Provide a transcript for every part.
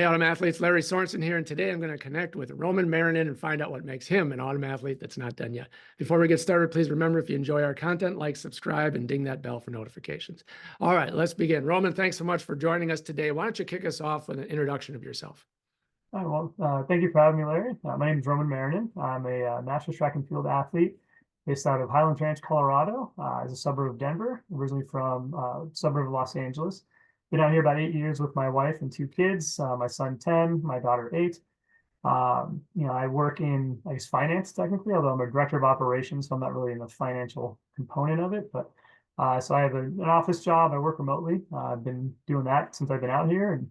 Autumn Athletes, Larry Sorensen here, and today I'm going to connect with Roman Marenin and find out what makes him an Autumn Athlete that's not done yet. Before we get started, please remember, if you enjoy our content, like, subscribe, and ding that bell for notifications. All right, let's begin. Roman, thanks so much for joining us today. Why don't you kick us off with an introduction of yourself? Thank you for having me, Larry. My name is Roman Marenin. I'm a Masters Track and Field athlete based out of Highlands Ranch, Colorado, as a suburb of Denver, originally from suburb of Los Angeles. Been out here about 8 years with my wife and two kids, my son 10, my daughter 8. I work in, I guess, finance technically, although I'm a director of operations, so I'm not really in the financial component of it. But so I have an office job. I work remotely. I've been doing that since I've been out here, and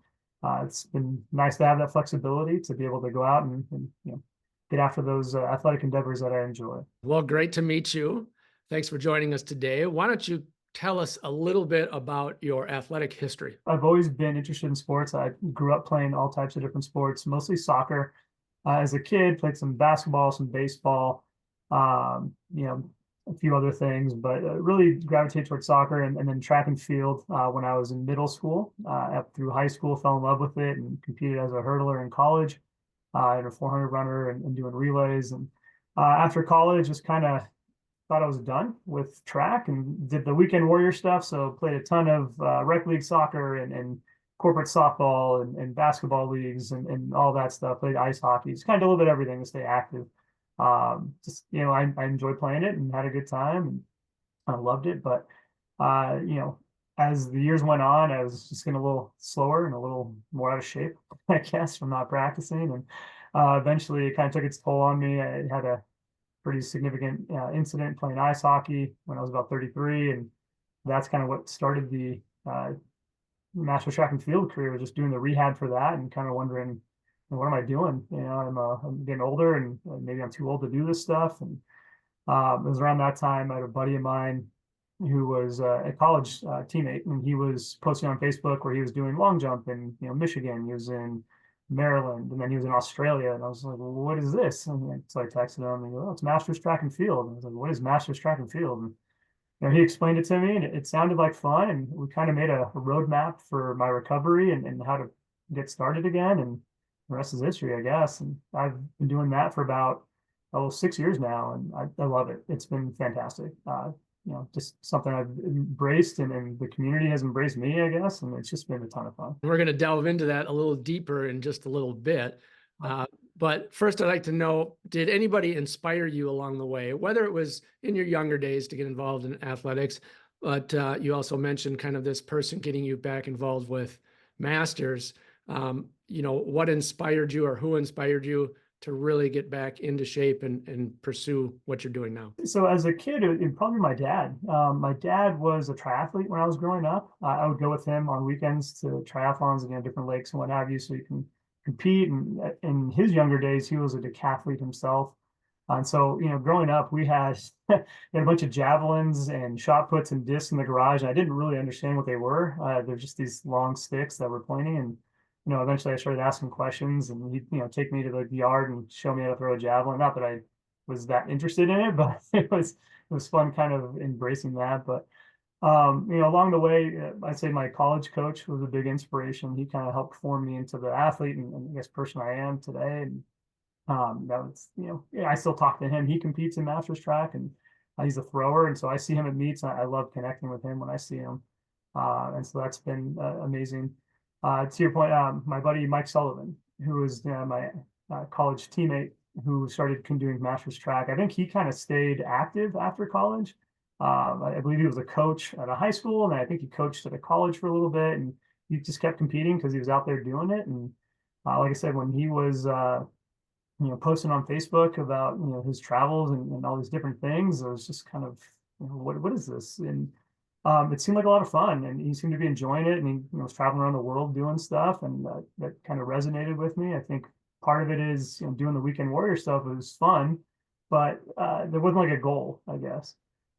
it's been nice to have that flexibility to be able to go out and get after those athletic endeavors that I enjoy. Well, great to meet you. Thanks for joining us today. Why don't you tell us a little bit about your athletic history? I've always been interested in sports. I grew up playing all types of different sports, mostly soccer. As a kid, played some basketball, some baseball, a few other things, but really gravitated towards soccer and then track and field when I was in middle school. Up through high school, fell in love with it and competed as a hurdler in college, and a 400 runner and doing relays. And after college, just kind of thought I was done with track and did the weekend warrior stuff. So played a ton of rec league soccer and corporate softball and basketball leagues and all that stuff. Played ice hockey. Just kind of did a little bit of everything to stay active. I enjoyed playing it and had a good time and I loved it. But as the years went on, I was just getting a little slower and a little more out of shape, I guess, from not practicing. And eventually it kind of took its toll on me. I had a pretty significant incident playing ice hockey when I was about 33. And that's kind of what started the Master Track and Field career, was just doing the rehab for that and kind of wondering, what am I doing? I'm getting older and maybe I'm too old to do this stuff. And it was around that time I had a buddy of mine who was a college teammate, and he was posting on Facebook where he was doing long jump in Michigan. He was in Maryland, and then he was in Australia. And I was like, well, what is this? And so I texted him and he goes, oh, it's Masters Track and Field. And I was like, what is Masters Track and Field? And he explained it to me, and it sounded like fun. And we kind of made a roadmap for my recovery and how to get started again. And the rest is history, I guess. And I've been doing that for about 6 years now, and I love it. It's been fantastic. Just something I've embraced, and the community has embraced me, I guess, and it's just been a ton of fun. We're going to delve into that a little deeper in just a little bit. But first, I'd like to know, did anybody inspire you along the way, whether it was in your younger days to get involved in athletics, but you also mentioned kind of this person getting you back involved with Masters. What inspired you, or who inspired you to really get back into shape and pursue what you're doing now? So as a kid, it probably my dad. My dad was a triathlete when I was growing up. I would go with him on weekends to triathlons and different lakes and what have you, so you can compete. And in his younger days, he was a decathlete himself. And so, growing up, we had, we had a bunch of javelins and shot puts and discs in the garage. And I didn't really understand what they were. They're just these long sticks that were pointing. And eventually I started asking questions, and he'd, take me to the yard and show me how to throw a javelin. Not that I was that interested in it, but it was fun kind of embracing that. But, along the way, I'd say my college coach was a big inspiration. He kind of helped form me into the athlete and I guess person I am today. And that was, I still talk to him. He competes in Masters Track, and he's a thrower. And so I see him at meets, and I love connecting with him when I see him. And so that's been amazing. To your point, my buddy Mike Sullivan, who was my college teammate, who started doing Masters Track. I think he kind of stayed active after college. I believe he was a coach at a high school, and I think he coached at a college for a little bit, and he just kept competing because he was out there doing it. And like I said, when he was posting on Facebook about his travels and all these different things, it was just kind of what is this? And it seemed like a lot of fun, and he seemed to be enjoying it, and he was traveling around the world doing stuff, and that kind of resonated with me. I think part of it is doing the weekend warrior stuff was fun, but there wasn't like a goal, I guess.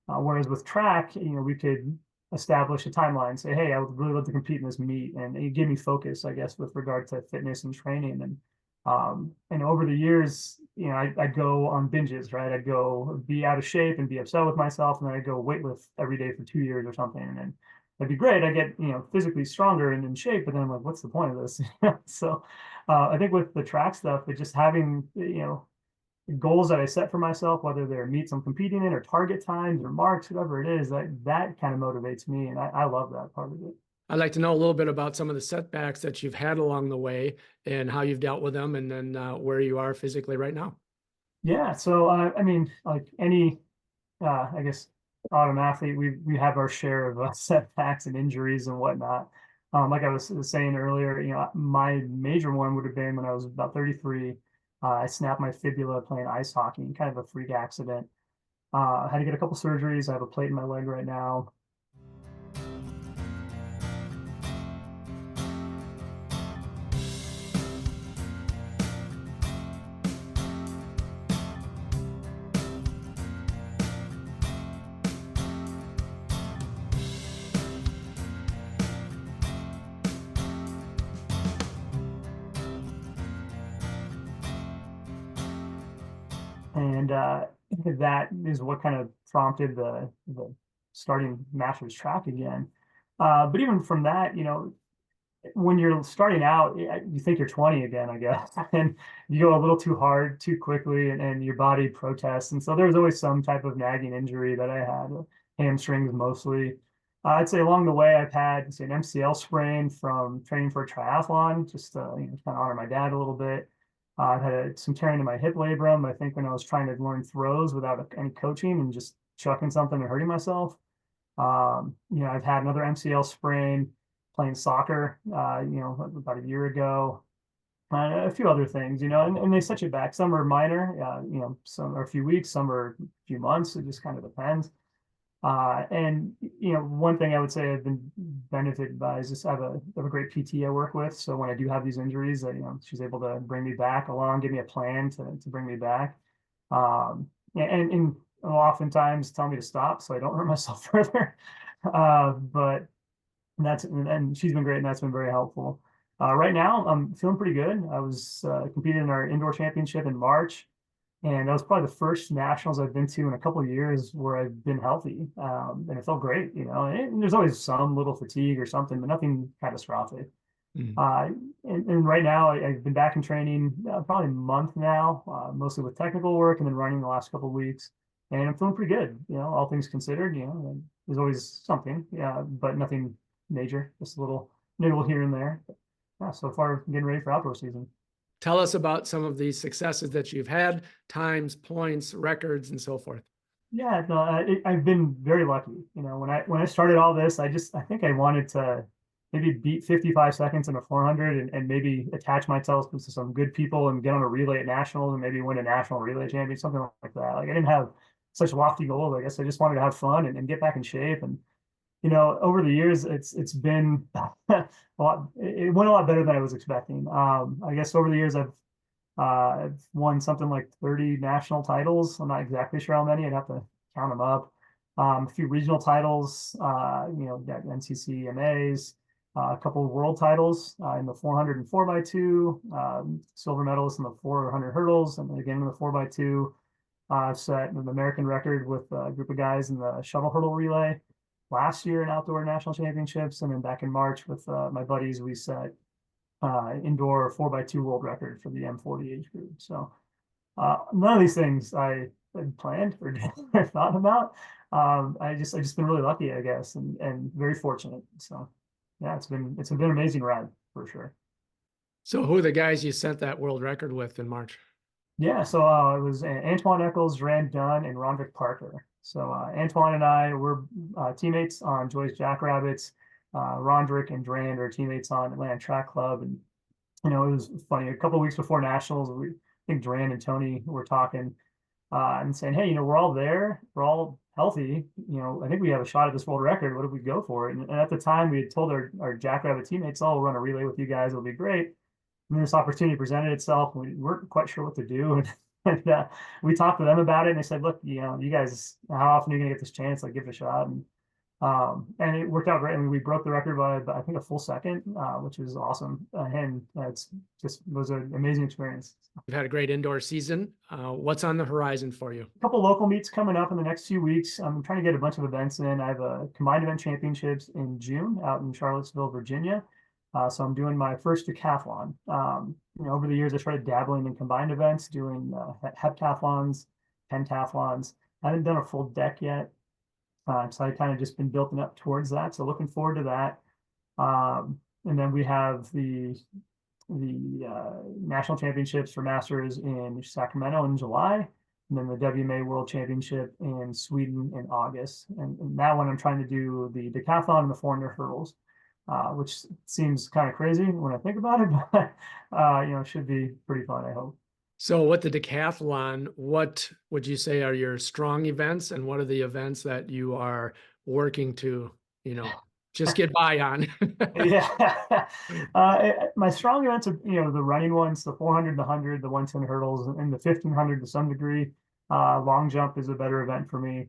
Whereas with track, we could establish a timeline, say, hey, I would really love to compete in this meet, and it gave me focus, I guess, with regard to fitness and training. And over the years, I'd go on binges, right? I'd go be out of shape and be upset with myself, and then I'd go weightlift every day for 2 years or something. And that'd be great. I get, physically stronger and in shape, but then I'm like, what's the point of this? So I think with the track stuff, but just having, goals that I set for myself, whether they're meets I'm competing in or target times or marks, whatever it is, that kind of motivates me. And I love that part of it. I'd like to know a little bit about some of the setbacks that you've had along the way and how you've dealt with them, and then where you are physically right now. Yeah. So, I mean, like any, I guess, autumn athlete, we have our share of setbacks and injuries and whatnot. Like I was saying earlier, my major one would have been when I was about 33. I snapped my fibula playing ice hockey, kind of a freak accident. I had to get a couple surgeries. I have a plate in my leg right now. And that is what kind of prompted the starting Masters track again. But even from that, when you're starting out, you think you're 20 again, I guess, and you go a little too hard too quickly, and your body protests. And so there's always some type of nagging injury that I had, hamstrings mostly. I'd say along the way, I've had, say, an MCL sprain from training for a triathlon, just to kind of honor my dad a little bit. I've had some tearing in my hip labrum, I think, when I was trying to learn throws without any coaching and just chucking something and hurting myself. I've had another MCL sprain playing soccer, about a year ago. A few other things, and they set you back. Some are minor, some are a few weeks, some are a few months. It just kind of depends. And one thing I would say I've been benefited by is just have a great PT I work with. So when I do have these injuries, she's able to bring me back along, give me a plan to bring me back. And oftentimes tell me to stop so I don't hurt myself further. But and she's been great, and that's been very helpful. Right now, I'm feeling pretty good. I was competing in our indoor championship in March, and that was probably the first nationals I've been to in a couple of years where I've been healthy, and it felt great. And there's always some little fatigue or something, but nothing catastrophic. Mm. And right now, I've been back in training probably a month now, mostly with technical work and then running the last couple of weeks. And I'm feeling pretty good, all things considered. There's always something, yeah, but nothing major, just a little nibble here and there. But, yeah, so far, getting ready for outdoor season. Tell us about some of these successes that you've had, times, points, records, and so forth. Yeah, no, I've been very lucky. When I started all this, I think I wanted to maybe beat 55 seconds in a 400 and maybe attach myself to some good people and get on a relay at nationals and maybe win a national relay champion, something like that. Like I didn't have such lofty goals. I guess I just wanted to have fun and get back in shape. And over the years, it's been a lot. It went a lot better than I was expecting. I guess over the years, I've won something like 30 national titles. I'm not exactly sure how many. I'd have to count them up. A few regional titles, got NCCMAs, a couple of world titles in the 400 and 4x2, silver medalist in the 400 hurdles, and again in the 4x2. I've set an American record with a group of guys in the shuttle hurdle relay last year in outdoor national championships. And then back in March with my buddies, we set indoor 4x2 world record for the M40 age group. So none of these things I had planned or thought about. I just been really lucky, I guess, and very fortunate. So yeah, it's been an amazing ride for sure. So who are the guys you set that world record with in March? Yeah, so it was Antoine Eccles, Rand Dunn, and Rondrick Parker. So Antoine and I were teammates on Joy's Jackrabbits. Rondrick and Rand are teammates on Atlanta Track Club. And, it was funny. A couple of weeks before nationals, I think Duran and Tony were talking and saying, hey, we're all there. We're all healthy. I think we have a shot at this world record. What if we go for it? And at the time, we had told our Jackrabbit teammates, oh, we'll run a relay with you guys. It'll be great. And this opportunity presented itself. We weren't quite sure what to do. And we talked to them about it. And they said, look, you guys, how often are you going to get this chance? Like, give it a shot. And And it worked out great. I mean, we broke the record by I think a full second, which is awesome. And it's just was an amazing experience. You've had a great indoor season. What's on the horizon for you? A couple local meets coming up in the next few weeks. I'm trying to get a bunch of events in. I have a combined event championships in June out in Charlottesville, Virginia. So I'm doing my first decathlon. Over the years, I started dabbling in combined events, doing heptathlons, pentathlons. I haven't done a full deck yet. So I kind of just been building up towards that. So looking forward to that. And then we have the national championships for masters in Sacramento in July, and then the WMA World Championship in Sweden in August. And that one I'm trying to do the decathlon and the 400 hurdles, which seems kind of crazy when I think about it, but it should be pretty fun, I hope. So with the decathlon, what would you say are your strong events, and what are the events that you are working to, just get by on? Yeah. My strong events are, the running ones, the 400, the 100, the 110 hurdles, and the 1500 to some degree. Long jump is a better event for me.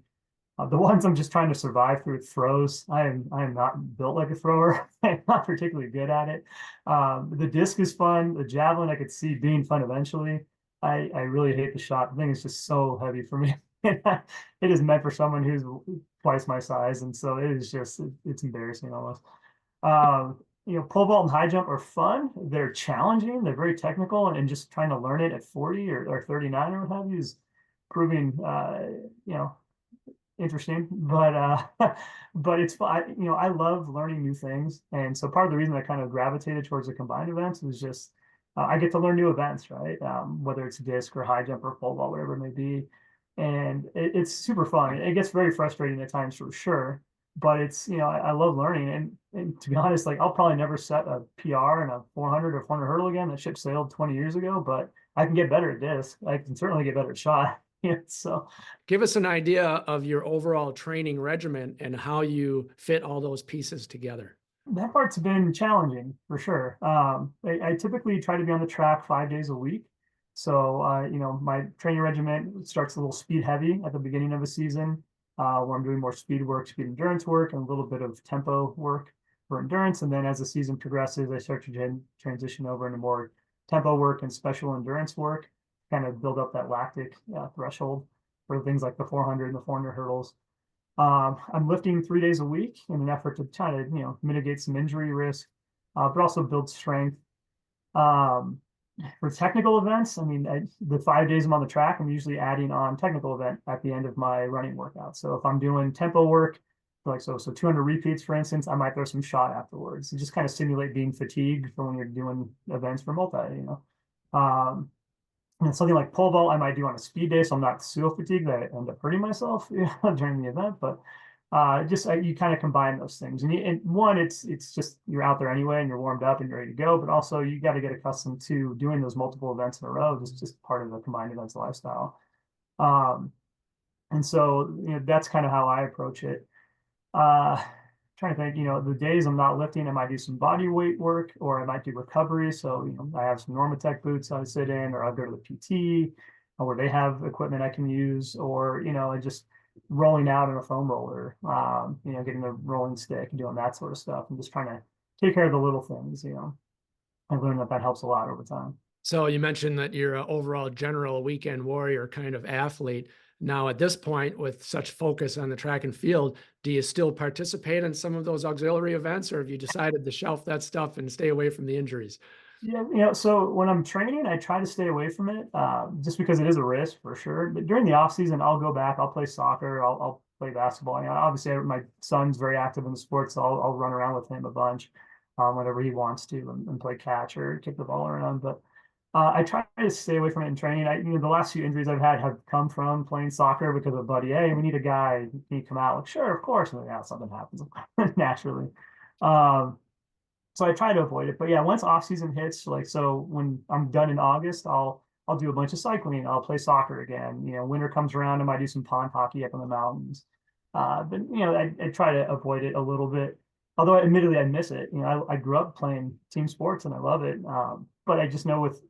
The ones I'm just trying to survive through throws. I am not built like a thrower. I'm not particularly good at it. The disc is fun. The javelin I could see being fun eventually. I really hate the shot. The thing is just so heavy for me. It is meant for someone who's twice my size, and so it is just it's embarrassing almost. Pole vault and high jump are fun. They're challenging. They're very technical, and just trying to learn it at 40 or 39 or what have you is proving interesting. But it's fun. I love learning new things, and so part of the reason I kind of gravitated towards the combined events was just I get to learn new events, right? Whether it's disc or high jump or pole vault, whatever it may be, and it's super fun. It gets very frustrating at times for sure, but it's I love learning, and to be honest, like I'll probably never set a PR in a 400 or 400 hurdle again. That ship sailed 20 years ago, but I can get better at disc. I can certainly get better at shot. So give us an idea of your overall training regimen and how you fit all those pieces together. that part's been challenging for sure. I typically try to be on the track 5 days a week. So, my training regimen starts a little speed heavy at the beginning of a season, where I'm doing more speed work, speed endurance work, and a little bit of tempo work for endurance. And then as the season progresses, I start to transition over into more tempo work and special endurance work, kind of build up that lactic threshold for things like the 400 and the 400 hurdles. I'm lifting 3 days a week in an effort to try to, mitigate some injury risk, but also build strength. Um, for technical events, I mean, the 5 days I'm on the track, I'm usually adding on technical event at the end of my running workout. So if I'm doing tempo work, like so 200 repeats, for instance, I might throw some shot afterwards and just kind of simulate being fatigued for when you're doing events for multi. And something like pole vault, I might do on a speed day, so I'm not so fatigued that I end up hurting myself during the event. But you kind of combine those things, and one, it's just you're out there anyway, and you're warmed up and you're ready to go. But also, you got to get accustomed to doing those multiple events in a row. It's just part of the combined events lifestyle. Um, and so, that's kind of how I approach it. Uh, Trying to think, the days I'm not lifting, I might do some body weight work, or I might do recovery. So, I have some Normatec boots I sit in, or I'll go to the PT, where they have equipment I can use, or, I just rolling out in a foam roller, getting a rolling stick and doing that sort of stuff, and just trying to take care of the little things. I learned that helps a lot over time. So you mentioned that you're an overall general weekend warrior kind of athlete. Now, at this point, with such focus on the track and field, do you still participate in some of those auxiliary events, or have you decided to shelf that stuff and stay away from the injuries? Yeah, so when I'm training, I try to stay away from it, just because it is a risk for sure. But during the off season, I'll go back. I'll play soccer. I'll play basketball. Obviously, my son's very active in the sports, so I'll run around with him a bunch, whenever he wants to, and play catch or kick the ball around. But I try to stay away from it in training. The last few injuries I've had have come from playing soccer because of buddy. Hey, we need a guy. Can you come out? Like, sure, of course. And yeah, something happens naturally. Um, so I try to avoid it. But yeah, once off season hits, like so when I'm done in August, I'll do a bunch of cycling. I'll play soccer again. Winter comes around, I might do some pond hockey up in the mountains. But I try to avoid it a little bit. Although admittedly I miss it. I grew up playing team sports and I love it. But I just know with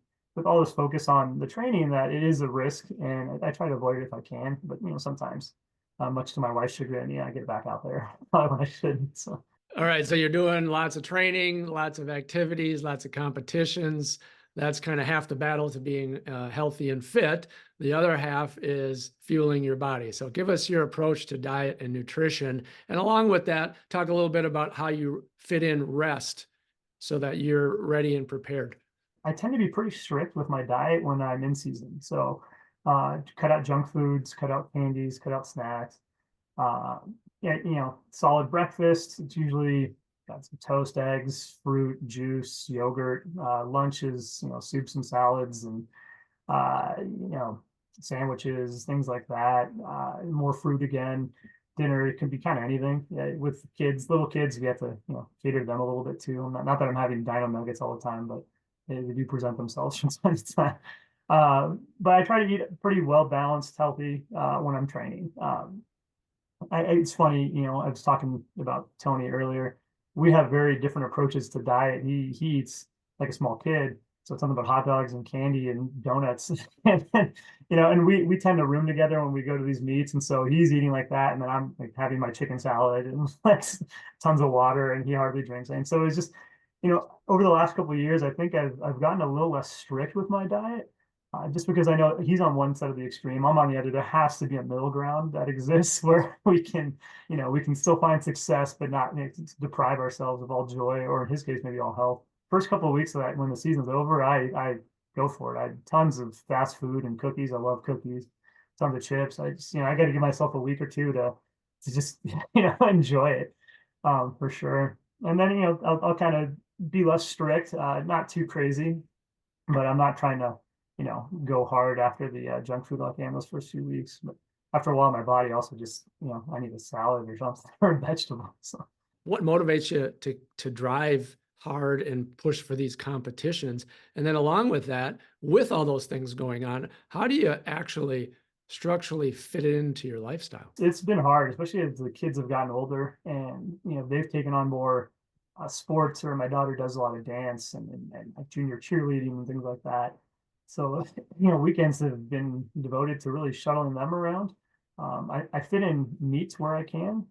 all this focus on the training that it is a risk, and I try to avoid it if I can. But sometimes much to my wife's chagrin. Yeah, I get back out there probably when I shouldn't. So. All right, so you're doing lots of training, lots of activities, lots of competitions. That's kind of half the battle to being healthy and fit. The other half is fueling your body. So give us your approach to diet and nutrition. And along with that, talk a little bit about how you fit in rest so that you're ready and prepared. I tend to be pretty strict with my diet when I'm in season. So cut out junk foods, cut out candies, cut out snacks. Uh, yeah, solid breakfast. It's usually got some toast, eggs, fruit, juice, yogurt. Lunches, soups and salads, and you know, sandwiches, things like that. More fruit again. Dinner, it can be kind of anything. Yeah, with kids, little kids, you have to, cater to them a little bit too. Not that I'm having dino nuggets all the time, but they do present themselves from time to time. But I try to eat pretty well balanced, healthy when I'm training. It's funny, I was talking about Tony earlier. We have very different approaches to diet. He eats like a small kid, so it's something about hot dogs and candy and donuts, and we tend to room together when we go to these meets, and so he's eating like that, and then I'm like having my chicken salad and like tons of water, and he hardly drinks. And so it's just, over the last couple of years, I think I've gotten a little less strict with my diet. Just because I know he's on one side of the extreme, I'm on the other. There has to be a middle ground that exists where we can still find success, but not deprive ourselves of all joy, or in his case, maybe all health. First couple of weeks of that, when the season's over, I go for it. I had tons of fast food and cookies. I love cookies, tons of chips. I just, I got to give myself a week or two to just, enjoy it, for sure. And then, I'll kind of be less strict, not too crazy, but I'm not trying to, go hard after the junk food like I am those first few weeks. But after a while, my body also just, I need a salad or something or a vegetable. So What motivates you to drive hard and push for these competitions? And then along with that, with all those things going on, how do you actually structurally fit it into your lifestyle? it's been hard, especially as the kids have gotten older and, they've taken on more sports, or my daughter does a lot of dance and like junior cheerleading and things like that. So, weekends have been devoted to really shuttling them around. I fit in meets where I can.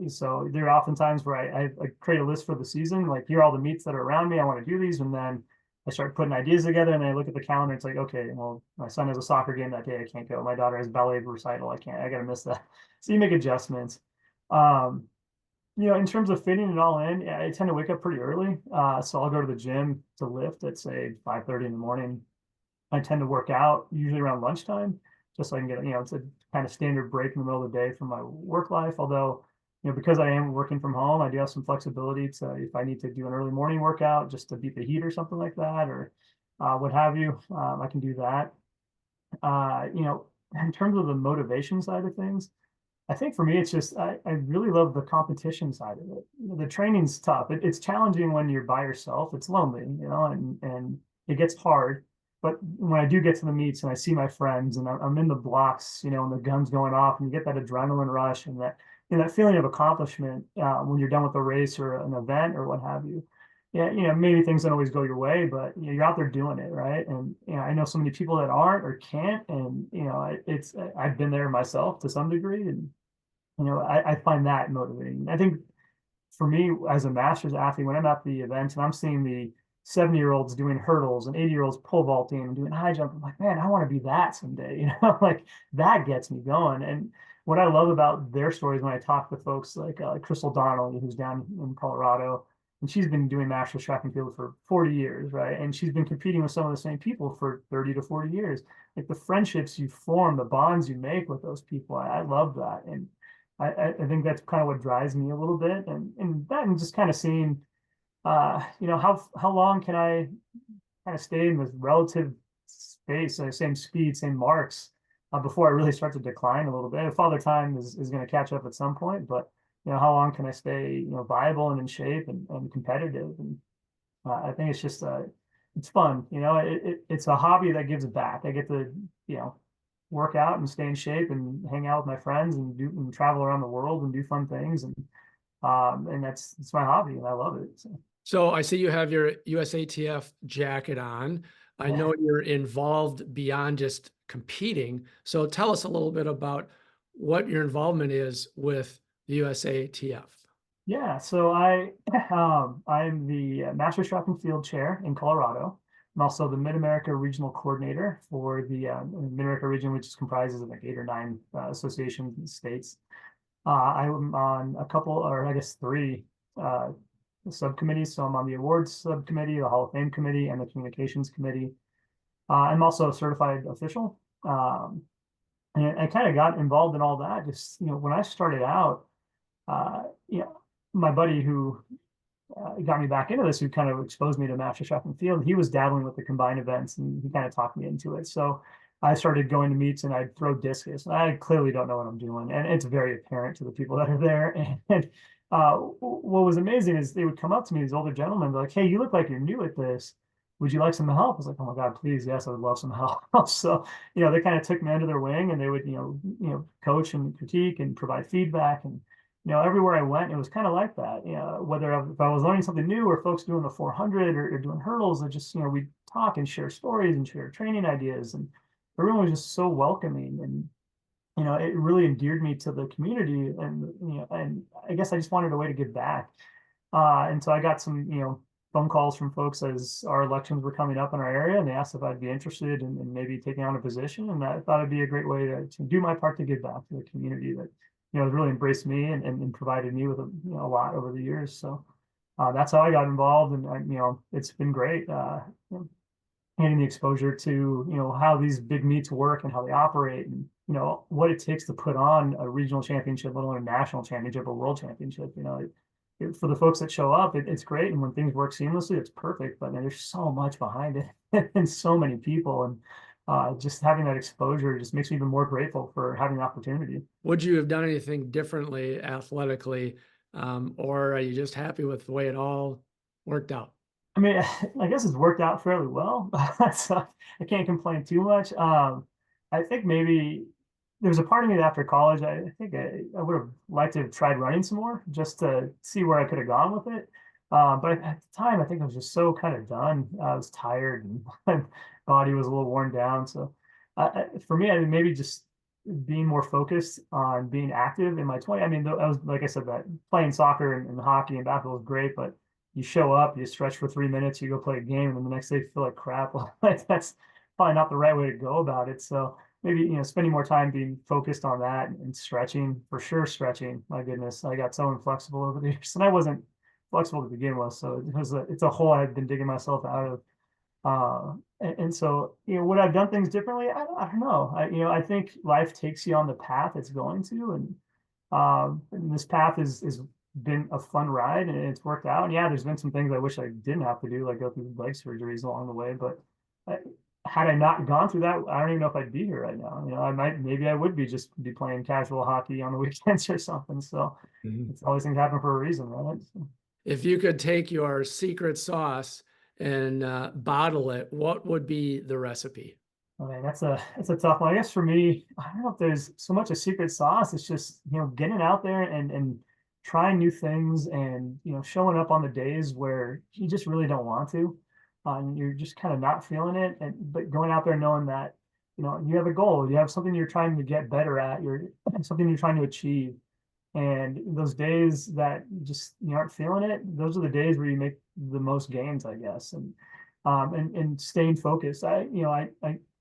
So there are often times where I create a list for the season, like here are all the meets that are around me. I want to do these. And then I start putting ideas together, and I look at the calendar. It's like, okay, well, my son has a soccer game that day. I can't go. My daughter has ballet recital. I got to miss that. So you make adjustments. Um, in terms of fitting it all in, I tend to wake up pretty early. So I'll go to the gym to lift at say 5:30 in the morning. I tend to work out usually around lunchtime, just so I can get, it's a kind of standard break in the middle of the day from my work life. Although, because I am working from home, I do have some flexibility to, if I need to do an early morning workout just to beat the heat or something like that, or what have you, I can do that. In terms of the motivation side of things, I think for me, it's just, I really love the competition side of it. The training's tough. It's challenging when you're by yourself. It's lonely, and it gets hard. But when I do get to the meets and I see my friends and I'm in the blocks, and the gun's going off, and you get that adrenaline rush and that feeling of accomplishment when you're done with a race or an event or what have you. Yeah, maybe things don't always go your way, but you're out there doing it, right? And I know so many people that aren't or can't, and I've been there myself to some degree, and I find that motivating. I think for me as a master's athlete, when I'm at the event and I'm seeing the 70-year-olds doing hurdles and 80-year-olds pole vaulting and doing high jump, I'm like, man, I want to be that someday. Like that gets me going. And what I love about their stories when I talk with folks like Crystal Donnelly, who's down in Colorado, and she's been doing masters track and field for 40 years, right? And she's been competing with some of the same people for 30 to 40 years. Like the friendships you form, the bonds you make with those people, I love that. And I think that's kind of what drives me a little bit, and that, and just kind of seeing, how long can I kind of stay in this relative space, same speed, same marks, before I really start to decline a little bit. Father time is going to catch up at some point, but how long can I stay, viable and in shape and competitive? And I think it's just it's fun, it's a hobby that gives back. I get to, work out and stay in shape and hang out with my friends and travel around the world and do fun things, and it's my hobby and I love it. So I see you have your USATF jacket on. I know you're involved beyond just competing. So tell us a little bit about what your involvement is with the USATF. Yeah, so I'm the Masters Track and Field chair in Colorado. I'm also the Mid America Regional Coordinator for the Mid America region, which is comprises of like 8 or 9 associations and states. I'm on a couple, or I guess 3 uh, subcommittees. So I'm on the awards subcommittee, the Hall of Fame committee, and the communications committee. I'm also a certified official, and I kind of got involved in all that. Just when I started out, you know, my buddy who got me back into this, who kind of exposed me to Master Track and Field, he was dabbling with the combined events, and he kind of talked me into it. So I started going to meets, and I'd throw discus. And I clearly don't know what I'm doing, and it's very apparent to the people that are there. And what was amazing is they would come up to me, these older gentlemen, be like, "Hey, you look like you're new at this. Would you like some help?" I was like, "Oh my God, please, yes, I would love some help." So they kind of took me under their wing, and they would coach and critique and provide feedback. And everywhere I went, it was kind of like that. Whether if I was learning something new, or folks doing the 400 or doing hurdles, or just we'd talk and share stories and share training ideas, and everyone was just so welcoming. And it really endeared me to the community. And I guess I just wanted a way to give back. And so I got some phone calls from folks as our elections were coming up in our area, and they asked if I'd be interested in maybe taking on a position. And I thought it'd be a great way to do my part to give back to the community that has really embraced me and provided me with a lot over the years. So that's how I got involved, and it's been great. Getting the exposure to how these big meets work and how they operate, and what it takes to put on a regional championship, let alone a national championship or world championship. For the folks that show up, it's great, and when things work seamlessly, it's perfect. But there's so much behind it and so many people, and just having that exposure just makes me even more grateful for having the opportunity. Would you have done anything differently athletically, or are you just happy with the way it all worked out? I mean, I guess it's worked out fairly well, so I can't complain too much. I think maybe there was a part of me that after college, I think I would have liked to have tried running some more, just to see where I could have gone with it. But at the time, I think I was just so kind of done. I was tired, and my body was a little worn down. So for me, I mean, maybe just being more focused on being active in my 20s. I mean, I was, like I said, that playing soccer and hockey and basketball was great, but you show up, you stretch for 3 minutes, you go play a game, and then the next day you feel like crap. That's probably not the right way to go about it. So maybe spending more time being focused on that, and stretching, for sure. Stretching, my goodness, I got so inflexible over the years, and I wasn't flexible to begin with. So it's a hole I've been digging myself out of. And so would I've done things differently? I don't know. I think life takes you on the path it's going to, and this path is been a fun ride, and it's worked out. And yeah, there's been some things I wish I didn't have to do, like go through leg surgeries along the way. But I, had I not gone through that, I don't even know if I'd be here right now. Maybe I would just be playing casual hockey on the weekends or something. So it's always things happen for a reason, right? So, If you could take your secret sauce and bottle it, what would be the recipe? okay, that's a tough one. I guess for me, I don't know if there's so much a secret sauce. It's just getting out there and trying new things, and showing up on the days where you just really don't want to, and you're just kind of not feeling it, and but going out there knowing that you have a goal, you have something you're trying to get better at, you're something you're trying to achieve. And those days that you aren't feeling it, those are the days where you make the most gains, I guess. And staying focused. I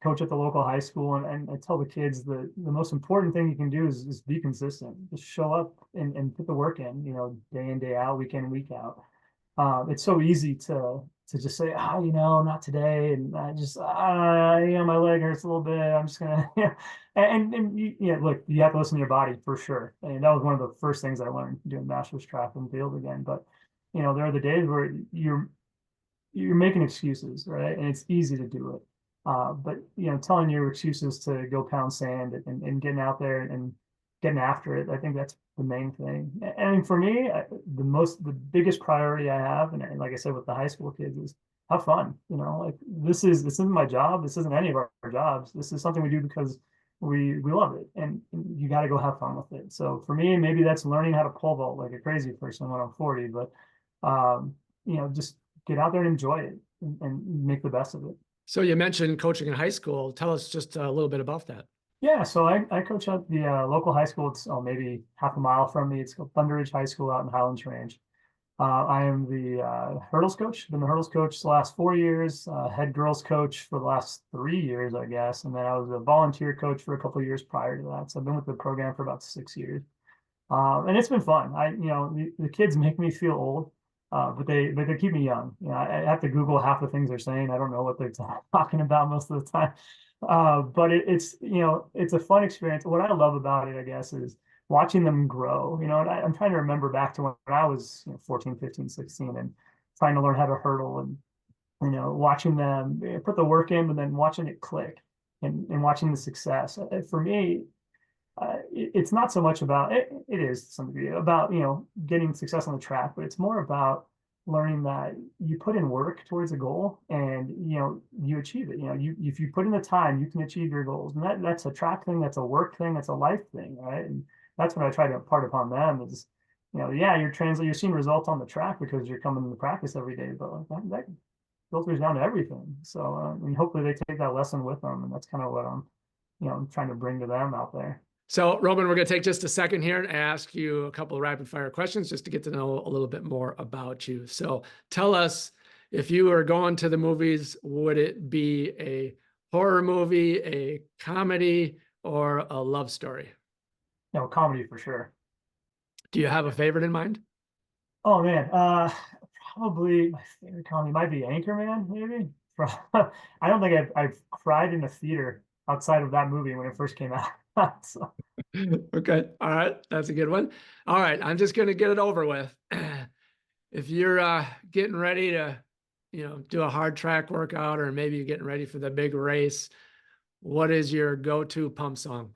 coach at the local high school, and I tell the kids the most important thing you can do is be consistent. Just show up and put the work in, day in, day out, week in, week out. It's so easy to just say, oh, not today, and I just, my leg hurts a little bit. I'm just gonna, look, you have to listen to your body for sure. And that was one of the first things I learned doing Masters Track and Field again. But there are the days where you're making excuses, right? And it's easy to do it. But telling your excuses to go pound sand and getting out there and getting after it, I think that's the main thing. And for me, the biggest priority I have, and like I said with the high school kids, is have fun. Like this isn't my job. This isn't any of our jobs. This is something we do because we love it, and you got to go have fun with it. So for me, maybe that's learning how to pole vault like a crazy person when I'm 40. But just get out there and enjoy it, and make the best of it. So you mentioned coaching in high school. Tell us just a little bit about that. Yeah, so I coach at the local high school. It's maybe half a mile from me. It's called Thunder Ridge High School out in Highlands Range. I am the hurdles coach. Been the hurdles coach the last 4 years, head girls coach for the last 3 years, I guess. And then I was a volunteer coach for a couple of years prior to that. So I've been with the program for about 6 years. And it's been fun. The kids make me feel old, but they keep me young. I have to Google half the things they're saying. I don't know what they're talking about most of the time. But it's a fun experience. What I love about it, I guess, is watching them grow. And I'm trying to remember back to when I was 14, 15, 16, and trying to learn how to hurdle, and watching them put the work in, but then watching it click, and watching the success. For me, it's not so much about it. It is to some degree about getting success on the track, but it's more about learning that you put in work towards a goal, and you achieve it. If you put in the time, you can achieve your goals, and that's a track thing, that's a work thing, that's a life thing, right? And that's what I try to impart upon them is, yeah, you're seeing results on the track because you're coming to practice every day, but like that filters down to everything. So I mean, hopefully they take that lesson with them, and that's kind of what I'm trying to bring to them out there. So, Roman, we're going to take just a second here and ask you a couple of rapid fire questions just to get to know a little bit more about you. So, tell us, if you were going to the movies, would it be a horror movie, a comedy, or a love story? No, comedy for sure. Do you have a favorite in mind? Oh man, probably my favorite comedy might be Anchorman, maybe. I don't think I've cried in a theater outside of that movie when it first came out. So, Okay. All right. That's a good one. All right. I'm just going to get it over with. If you're getting ready to, do a hard track workout, or maybe you're getting ready for the big race, what is your go-to pump song?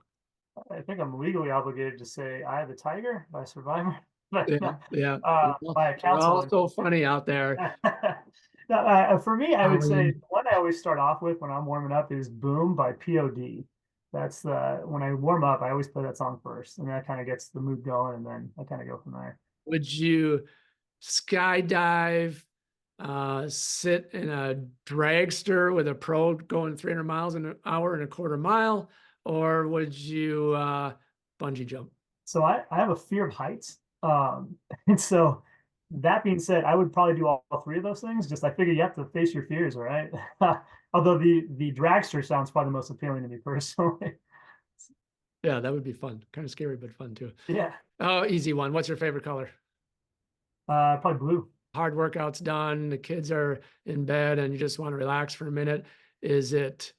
I think I'm legally obligated to say "Eye of the Tiger" by Survivor, but Yeah. Yeah. by a They're all councilman. so funny out there. No, for me, I would say Um, the one I always start off with when I'm warming up is "Boom" by POD. That's when I warm up, I always play that song first, and that kind of gets the mood going, and then I kind of go from there. would you skydive, sit in a dragster with a pro going 300 miles an hour and a quarter mile, or would you bungee jump? So I have a fear of heights. And so that being said, I would probably do all three of those things. Just I figure you have to face your fears, right? Although the dragster sounds probably the most appealing to me personally. Yeah, that would be fun. Kind of scary, but fun too. Yeah, Oh, easy one. What's your favorite color? probably blue. Hard workouts done, the kids are in bed, and you just want to relax for a minute. Is it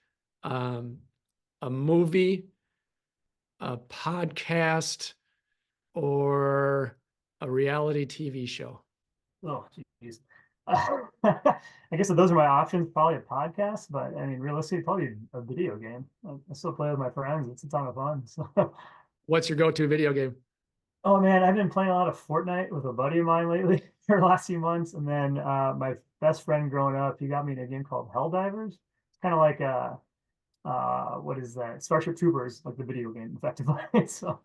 um, a movie, a podcast, or a reality TV show? Oh, geez. I guess if those are my options, probably a podcast, but I mean, realistically, probably a video game. I still play with my friends. It's a ton of fun. So, What's your go-to video game? oh man, I've been playing a lot of Fortnite with a buddy of mine lately for the last few months. And then my best friend growing up, he got me in a game called Helldivers. It's kind of like what is that? Starship Troopers, like the video game, effectively. So,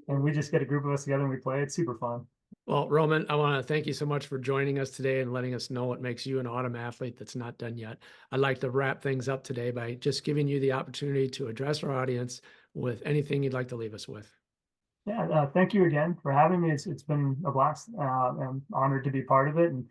and we just get a group of us together and we play. It's super fun. Well, Roman, I want to thank you so much for joining us today and letting us know what makes you an autumn athlete that's not done yet. I'd like to wrap things up today by just giving you the opportunity to address our audience with anything you'd like to leave us with. Yeah, thank you again for having me. It's been a blast. I'm honored to be part of it. And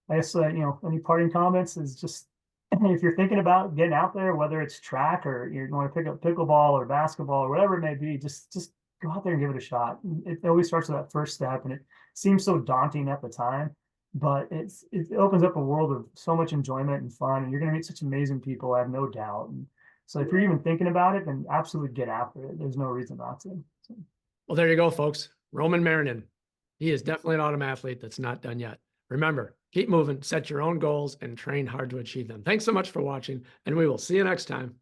I guess any parting comments is just if you're thinking about getting out there, whether it's track or you want to pick up pickleball or basketball or whatever it may be, just go out there and give it a shot. It always starts with that first step, and it seems so daunting at the time, but it opens up a world of so much enjoyment and fun, and you're going to meet such amazing people. I have no doubt. And so if you're even thinking about it, then absolutely get after it. There's no reason not to. So. Well, there you go, folks. Roman Marenin. He is definitely an autumn athlete that's not done yet. Remember, keep moving, set your own goals, and train hard to achieve them. Thanks so much for watching, and we will see you next time.